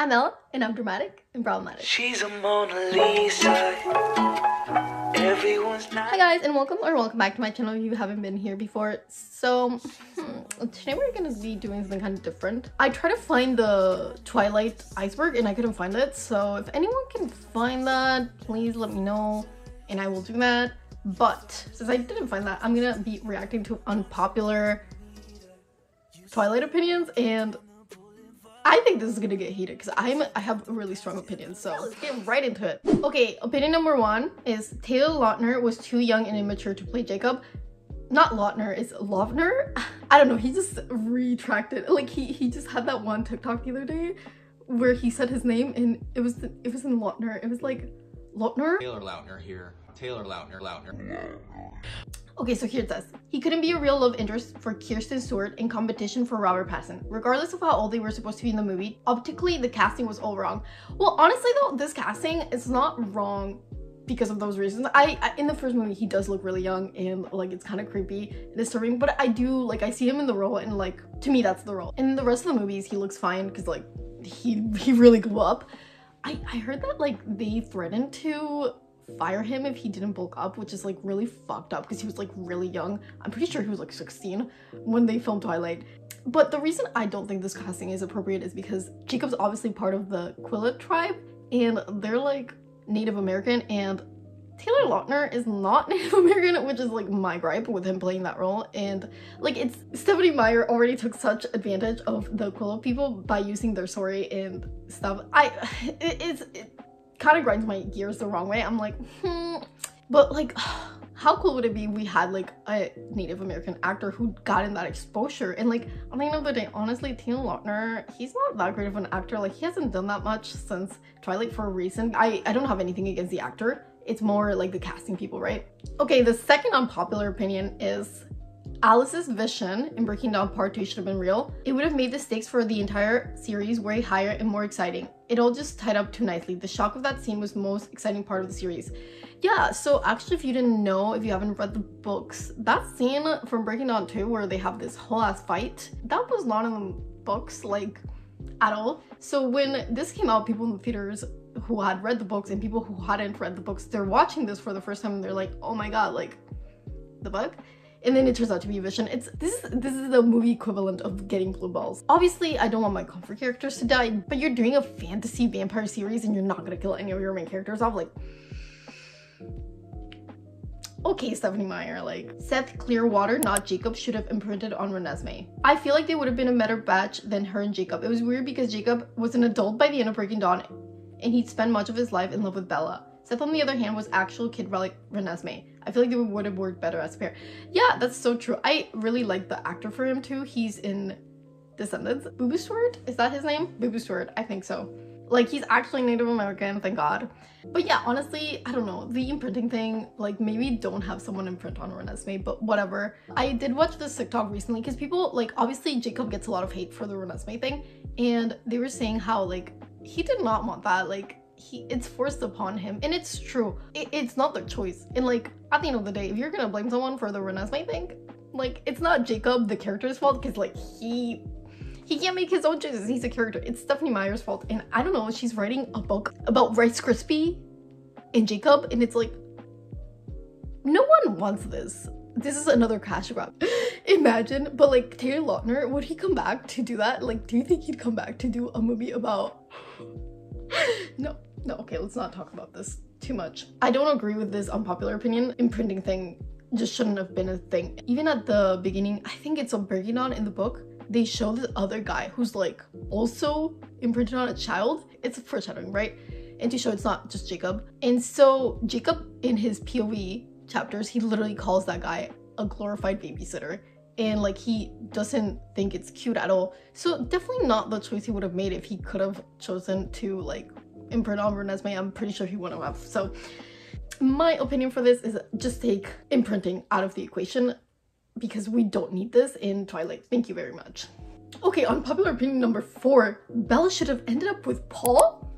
I'm Ella, and I'm dramatic and problematic. She's a Mona Lisa. Everyone's not. Hi guys, and welcome back to my channel if you haven't been here before. So today we're gonna be doing something kind of different. I tried to find the Twilight iceberg and I couldn't find it, so if anyone can find that, please let me know and I will do that. But since I didn't find that, I'm gonna be reacting to unpopular Twilight opinions, and I think this is gonna get heated because I have really strong opinions, so let's get right into it. Okay, opinion number one is Taylor Lautner was too young and immature to play Jacob. Not Lautner, it's Lautner. I don't know, he just retracted. Like he just had that one TikTok the other day where he said his name and it was in Lautner. It was like Lautner. Taylor Lautner here. Taylor Lautner. Okay, so here it says, he couldn't be a real love interest for Kirsten Stewart in competition for Robert Pattinson. Regardless of how old they were supposed to be in the movie, optically, the casting was all wrong. Well, honestly though, this casting is not wrong because of those reasons. I in the first movie, he does look really young and like it's kind of creepy and disturbing, but I do, like, I see him in the role and like, to me, that's the role. In the rest of the movies, he looks fine because like, he really grew up. I heard that like they threatened to fire him if he didn't bulk up, which is like really fucked up because he was like really young. I'm pretty sure he was like 16 when they filmed Twilight. But the reason I don't think this casting is appropriate is because Jacob's obviously part of the Quillet tribe and they're like Native American, and Taylor Lautner is not Native American, which is like my gripe with him playing that role. And like, it's Stephenie Meyer already took such advantage of the Quillet people by using their story and stuff. It kind of grinds my gears the wrong way. I'm like, but like, how cool would it be if we had like a Native American actor who got in that exposure? And like, at the end of the day, honestly, Taylor Lautner, he's not that great of an actor. Like, he hasn't done that much since Twilight for a reason. I don't have anything against the actor. It's more like the casting people, right? Okay, the second unpopular opinion is Alice's vision in Breaking Dawn Part 2 should have been real. It would have made the stakes for the entire series way higher and more exciting. It all just tied up too nicely. The shock of that scene was the most exciting part of the series. Yeah, so actually, if you didn't know, if you haven't read the books, that scene from Breaking Dawn 2 where they have this whole ass fight, that was not in the books, like, at all. So when this came out, people in the theaters who had read the books and people who hadn't read the books, they're watching this for the first time and they're like, oh my god, like, the fuck? And then it turns out to be a vision. This is the movie equivalent of getting blue balls. Obviously, I don't want my comfort characters to die, but you're doing a fantasy vampire series and you're not gonna kill any of your main characters off. Like, okay, Stephenie Meyer, like, Seth Clearwater, not Jacob, should have imprinted on Renesmee. I feel like they would have been a better batch than her and Jacob. It was weird because Jacob was an adult by the end of Breaking Dawn and he'd spent much of his life in love with Bella. Seth, on the other hand, was actual kid like Renesmee. I feel like they would have worked better as a pair. Yeah, that's so true. I really like the actor for him too. He's in Descendants. Boo Stewart? Is that his name? Boo Stewart, I think so. Like, he's actually Native American, thank God. But yeah, honestly, I don't know. The imprinting thing, like, maybe don't have someone imprint on Renesmee, but whatever. I did watch this TikTok recently because people, like, obviously Jacob gets a lot of hate for the Renesmee thing, and they were saying how, like, he did not want that. Like, it's forced upon him, and it's true. It's not their choice. And like, at the end of the day, if you're gonna blame someone for the Renesmee thing, like, it's not Jacob, the character's fault, because like, he can't make his own choices. He's a character. It's Stephenie Meyer's fault. And I don't know, she's writing a book about Rice Krispie and Jacob, and it's like, no one wants this. This is another cash grab. Imagine, but like, Taylor Lautner, would he come back to do that? Like, do you think he'd come back to do a movie about No, okay, let's not talk about this too much. I don't agree with this unpopular opinion. Imprinting thing just shouldn't have been a thing. Even at the beginning, I think it's on Breaking Dawn in the book, they show this other guy who's like also imprinted on a child. It's a foreshadowing, right? And to show it's not just Jacob. And so Jacob, in his POV chapters, he literally calls that guy a glorified babysitter. And like, he doesn't think it's cute at all. So definitely not the choice he would have made if he could have chosen to like imprint on Renesmee. I'm pretty sure he wouldn't have. So my opinion for this is just take imprinting out of the equation because we don't need this in Twilight. Thank you very much. Okay, unpopular opinion number 4. Bella should have ended up with Paul.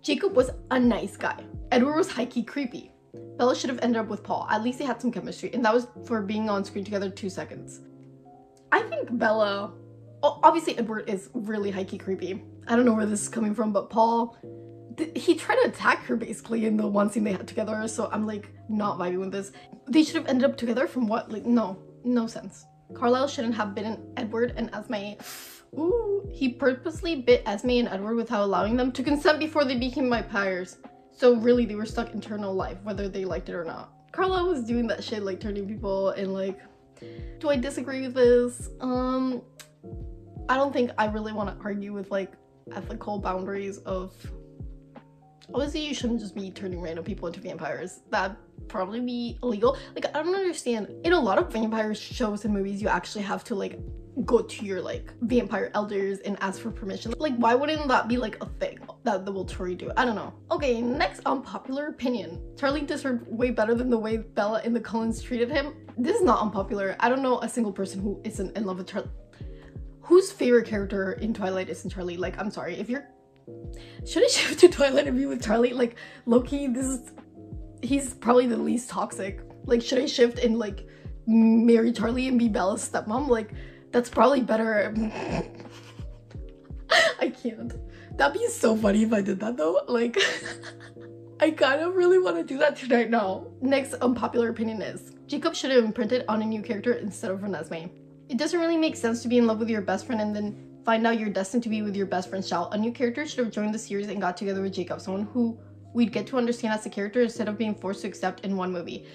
Jacob was a nice guy. Edward was high-key creepy. Bella should have ended up with Paul. At least they had some chemistry, and that was for being on screen together 2 seconds. I think Bella... Oh, obviously Edward is really high-key creepy. I don't know where this is coming from, but Paul, he tried to attack her basically in the one scene they had together, so I'm like not vibing with this. They should have ended up together from what? Like, no sense. Carlisle shouldn't have bitten Edward and Esme. Ooh, he purposely bit Esme and Edward without allowing them to consent before they became vampires. So really, they were stuck in eternal life, whether they liked it or not. Carlisle was doing that shit, like turning people, and like, do I disagree with this? I don't think I really want to argue with like ethical boundaries of, obviously you shouldn't just be turning random people into vampires. That'd probably be illegal. Like, I don't understand. In a lot of vampire shows and movies, you actually have to like go to your like vampire elders and ask for permission. Like, why wouldn't that be like a thing that the Volturi do? I don't know. Okay, next unpopular opinion. Charlie deserved way better than the way Bella and the Cullens treated him. This is not unpopular. I don't know a single person who isn't in love with Charlie. Whose favorite character in Twilight isn't Charlie? Like, I'm sorry, if you're, should I shift to Twilight and be with Charlie? Like, low-key, he's probably the least toxic. Like, should I shift and like marry Charlie and be Bella's stepmom? Like, that's probably better. I can't. That'd be so funny if I did that though. Like, I kind of really want to do that tonight now. Next unpopular opinion is, Jacob should have imprinted on a new character instead of Renesmee. It doesn't really make sense to be in love with your best friend and then find out you're destined to be with your best friend Shal. A new character should have joined the series and got together with Jacob, someone who we'd get to understand as a character instead of being forced to accept in one movie.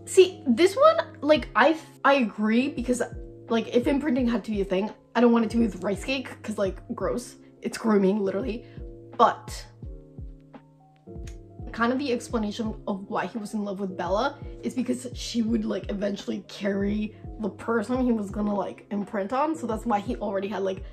See, this one, like, I agree, because like, if imprinting had to be a thing, I don't want it to be with rice cake, because like, gross. It's grooming, literally. But kind of the explanation of why he was in love with Bella is because she would like eventually carry the person he was gonna like imprint on. So that's why he already had like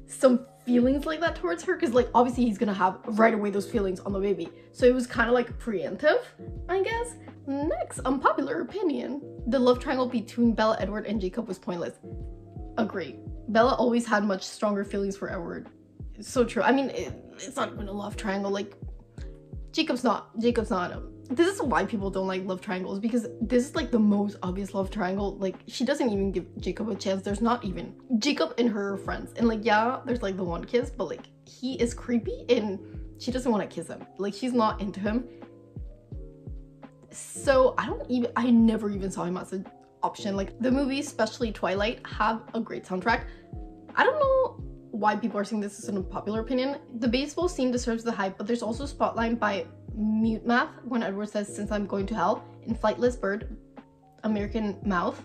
some feelings like that towards her, because like obviously he's gonna have right away those feelings on the baby. So it was kind of like preemptive, I guess. Next unpopular opinion. The love triangle between Bella, Edward, and Jacob was pointless. Agree. Bella always had much stronger feelings for Edward. It's so true. I mean, it's not even a love triangle. Like, Jacob's not this is why people don't like love triangles, because this is like the most obvious love triangle. Like, she doesn't even give Jacob a chance. There's not even Jacob and her friends, and like, yeah, there's like the one kiss, but like, he is creepy and she doesn't want to kiss him. Like, she's not into him. So I never even saw him as an option. Like, the movies, especially Twilight, have a great soundtrack. I don't know why people are saying this is an unpopular opinion. The baseball scene deserves the hype, but there's also a spotlight by Mute Math when Edward says, "Since I'm going to hell," in Flightless Bird, American Mouth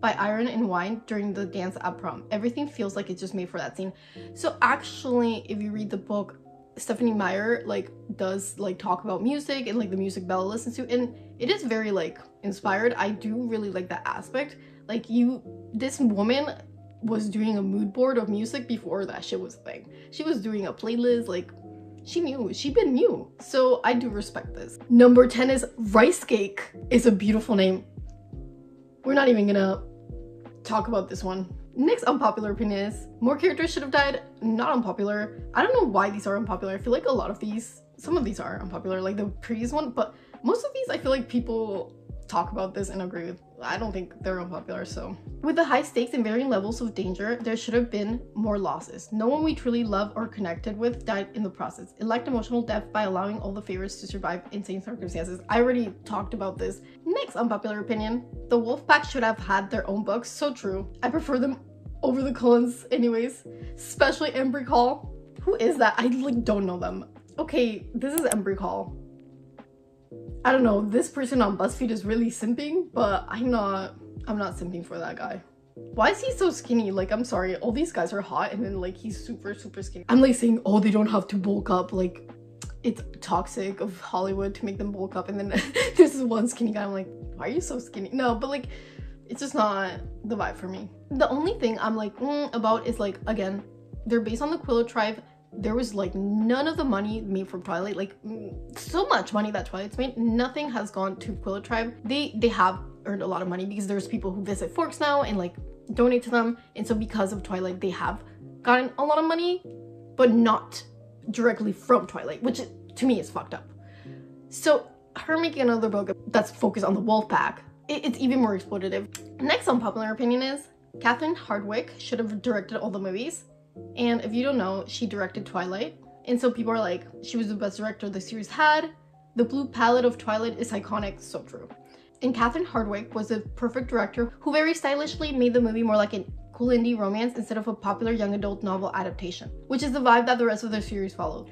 by Iron and Wine during the dance at prom. Everything feels like it's just made for that scene. So actually, if you read the book, Stephanie Meyer like does like talk about music and like the music Bella listens to, and it is very like inspired. I do really like that aspect. Like, this woman was doing a mood board of music before that shit was a thing. She was doing a playlist, like, she been new. So I do respect this. Number 10 is Rice Cake. Is a beautiful name. We're not even gonna talk about this one. Next unpopular opinion is, more characters should have died. Not unpopular. I don't know why these are unpopular. I feel like a lot of these, some of these are unpopular, like the previous one, but most of these I feel like people talk about this and agree with. I don't think they're unpopular. So with the high stakes and varying levels of danger, there should have been more losses. No one we truly love or connected with died in the process. It lacked emotional depth by allowing all the favorites to survive insane circumstances. I already talked about this. Next unpopular opinion, the Wolfpack should have had their own books. So true. I prefer them over the Cullens anyways, especially Embry Hall. Who is that? I like don't know them. Okay, this is Embry Hall. I don't know, this person on BuzzFeed is really simping, but I'm not simping for that guy. Why is he so skinny? Like, I'm sorry, all these guys are hot and then like he's super skinny. I'm like saying, oh, they don't have to bulk up, like it's toxic of Hollywood to make them bulk up, and then there's this one skinny guy, I'm like, why are you so skinny? No, but like, it's just not the vibe for me. The only thing I'm like about is like, again, they're based on the Quillo tribe. There was like none of the money made from Twilight, like so much money that Twilight's made, nothing has gone to Quillo tribe. They have earned a lot of money because there's people who visit Forks now and like donate to them, and so because of Twilight they have gotten a lot of money, but not directly from Twilight, which to me is fucked up. So her making another book that's focused on the Wolfpack, it's even more exploitative. Next unpopular opinion is, Catherine Hardwick should have directed all the movies. And if you don't know, she directed Twilight. And so people are like, she was the best director the series had. The blue palette of Twilight is iconic, so true. And Catherine Hardwick was a perfect director who very stylishly made the movie more like an cool indie romance instead of a popular young adult novel adaptation, which is the vibe that the rest of the series followed.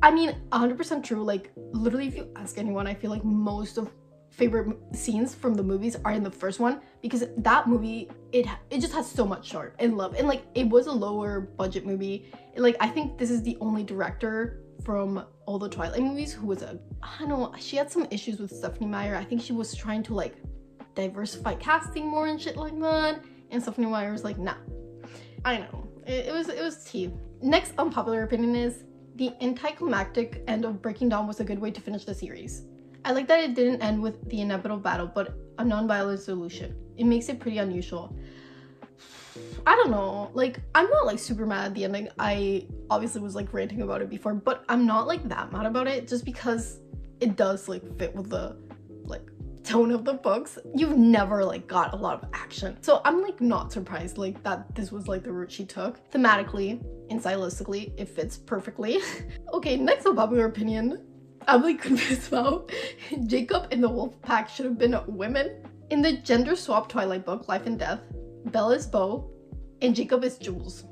I mean, 100% true. Like, literally, if you ask anyone, I feel like most of favorite scenes from the movies are in the first one, because that movie, it just has so much heart and love, and like, it was a lower budget movie. Like, I think this is the only director from all the Twilight movies who was I don't know, she had some issues with Stephenie Meyer. I think she was trying to like diversify casting more and shit like that, and Stephenie Meyer was like, nah. I know, it was tea. Next unpopular opinion is the anticlimactic end of Breaking Dawn was a good way to finish the series. I like that it didn't end with the inevitable battle, but a non-violent solution. It makes it pretty unusual. I don't know, like, I'm not like super mad at the ending. I obviously was like ranting about it before, but I'm not like that mad about it, just because it does like fit with the like tone of the books. You've never like got a lot of action, so I'm like not surprised like that this was like the route she took. Thematically and stylistically, it fits perfectly. Okay, next unpopular opinion. I'm like convinced about Jacob and the wolf pack should have been women. In the gender swap Twilight book, Life and Death, Bella is Beau and Jacob is Jules.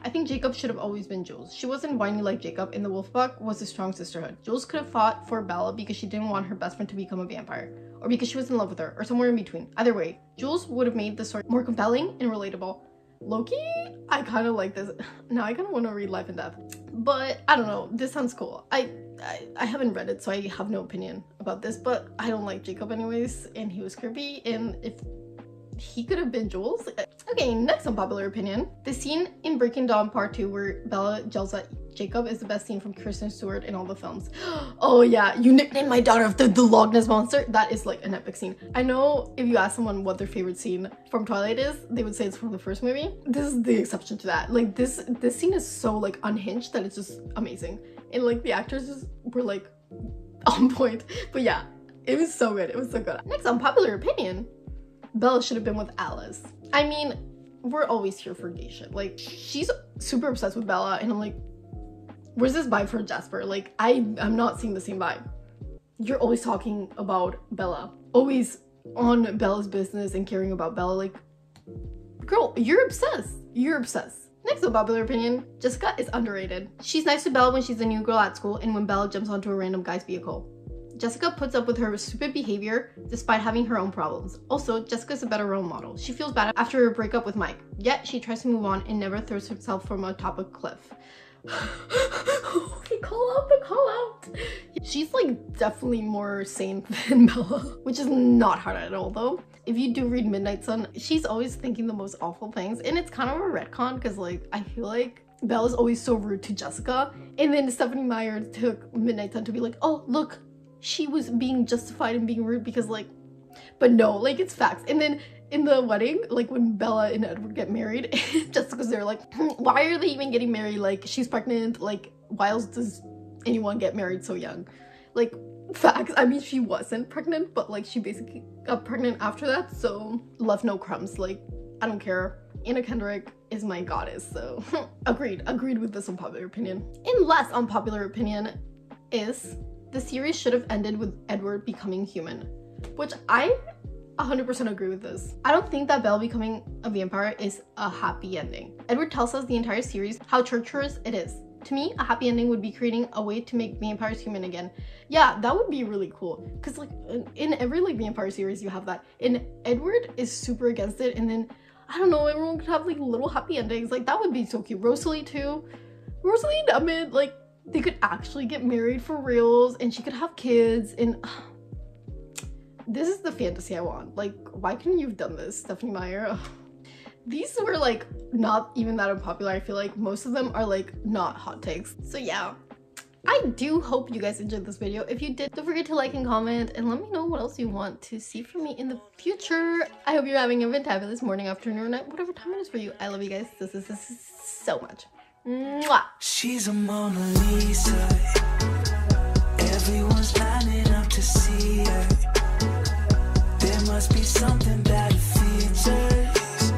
I think Jacob should have always been Jules. She wasn't whiny like Jacob, and the wolf pack was a strong sisterhood. Jules could have fought for Bella because she didn't want her best friend to become a vampire, or because she was in love with her, or somewhere in between. Either way, Jules would have made the story more compelling and relatable. Loki, I kind of like this. Now I kind of want to read Life and Death, but I don't know, this sounds cool. I haven't read it, so I have no opinion about this, but I don't like Jacob anyways, and he was creepy, and if he could have been Jules. Okay, next unpopular opinion. The scene in Breaking Dawn Part 2 where Bella yells at Jacob is the best scene from Kristen Stewart in all the films. Oh yeah, you nicknamed my daughter after the Loch Ness Monster. That is like an epic scene. I know if you ask someone what their favorite scene from Twilight is, they would say it's from the first movie. This is the exception to that. Like, this scene is so like unhinged that it's just amazing. And like the actors just were like on point. But yeah, it was so good. It was so good. Next unpopular opinion. Bella should have been with Alice. I mean, we're always here for gay shit. Like, she's super obsessed with Bella, and I'm like, where's this vibe for Jasper? Like, I'm not seeing the same vibe. You're always talking about Bella, always on Bella's business and caring about Bella. Like, girl, you're obsessed. You're obsessed. Next unpopular opinion, Jessica is underrated. She's nice to Bella when she's a new girl at school and when Bella jumps onto a random guy's vehicle. Jessica puts up with her stupid behavior despite having her own problems. Also, Jessica's a better role model. She feels bad after her breakup with Mike, yet she tries to move on and never throws herself from atop a cliff. Call out. She's like definitely more sane than Bella, which is not hard at all though. If you do read Midnight Sun, she's always thinking the most awful things, and it's kind of a retcon because like I feel like Bella's always so rude to Jessica, and then Stephenie Meyer took Midnight Sun to be like, oh look, she was being justified and being rude because like, but no, like it's facts. And then in the wedding, like when Bella and Edward get married, Jessica's there like, why are they even getting married? Like, she's pregnant. Like, why else does anyone get married so young? Like, facts. I mean, she wasn't pregnant, but like she basically got pregnant after that, so left no crumbs. Like, I don't care. Anna Kendrick is my goddess, so agreed with this unpopular opinion. And last unpopular opinion is the series should have ended with Edward becoming human, which I 100% agree with this. I don't think that Belle becoming a vampire is a happy ending. Edward tells us the entire series how treacherous it is. To me, a happy ending would be creating a way to make vampires human again. Yeah, that would be really cool. Because like in every like vampire series you have that. And Edward is super against it, and then I don't know, everyone could have like little happy endings. Like that would be so cute. Rosalie too. Rosalie and Emmett, like they could actually get married for reals and she could have kids, and this is the fantasy I want. Like, why couldn't you have done this, Stephenie Meyer? Ugh. These were like not even that unpopular. I feel like most of them are like not hot takes. So yeah, I do hope you guys enjoyed this video. If you did, don't forget to like and comment and let me know what else you want to see from me in the future. I hope you're having a fantabulous morning, afternoon, or night, whatever time it is for you. I love you guys. This is so much. Mwah. She's a Mona Lisa. Everyone's lining up to see her. There must be something bad